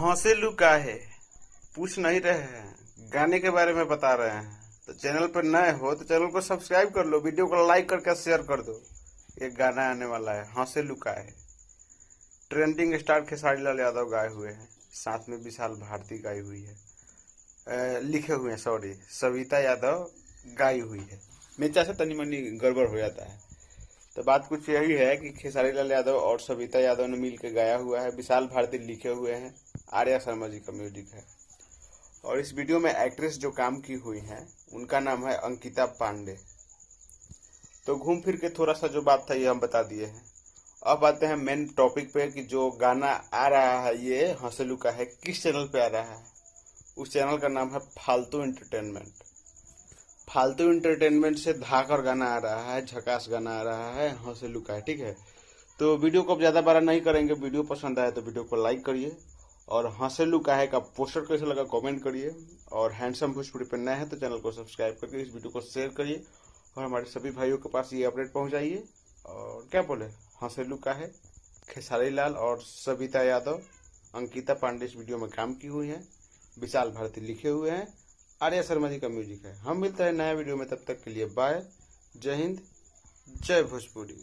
हौसलू का है, पूछ नहीं रहे हैं, गाने के बारे में बता रहे हैं। तो चैनल पर नए हो तो चैनल को सब्सक्राइब कर लो, वीडियो को लाइक करके शेयर कर दो। एक गाना आने वाला है, हौसलू का है। ट्रेंडिंग स्टार खेसारी लाल यादव गाए हुए हैं, साथ में विशाल भारती गाई हुई है, लिखे हुए हैं, सॉरी, सविता यादव गाई हुई है। मेरे से तनी मनी गड़बड़ हो जाता है। तो बात कुछ यही है कि खेसारी लाल यादव और सविता यादव ने मिल के गाया हुआ है, विशाल भारती लिखे हुए हैं, आर्या शर्मा जी का म्यूजिक है। और इस वीडियो में एक्ट्रेस जो काम की हुई हैं उनका नाम है अंकिता पांडे। तो घूम फिर के थोड़ा सा जो बात था ये हम बता दिए हैं। अब आते हैं मेन टॉपिक पे कि जो गाना आ रहा है ये हंसलू का है, किस चैनल पे आ रहा है। उस चैनल का नाम है फालतू एंटरटेनमेंट। फालतू एंटरटेनमेंट से धाकर गाना आ रहा है, झकास गाना आ रहा है, हंसलू का है, ठीक है। तो वीडियो को अब ज्यादा बड़ा नहीं करेंगे, वीडियो पसंद आए तो वीडियो को लाइक करिए, और हंसलू का है का पोस्टर कैसे लगा कमेंट करिए, और हैंडसम भोजपुरी पर नए हैं तो चैनल को सब्सक्राइब करके इस वीडियो को शेयर करिए, और हमारे सभी भाइयों के पास ये अपडेट पहुंचाइए। और क्या बोले, हंसलू का है, खेसारी लाल और सविता यादव, अंकिता पांडे इस वीडियो में काम की हुई है, विशाल भारती लिखे हुए हैं, आर्या शर्मा जी का म्यूजिक है। हम मिलते हैं नया वीडियो में, तब तक के लिए बाय, जय हिंद, जय भोजपुरी।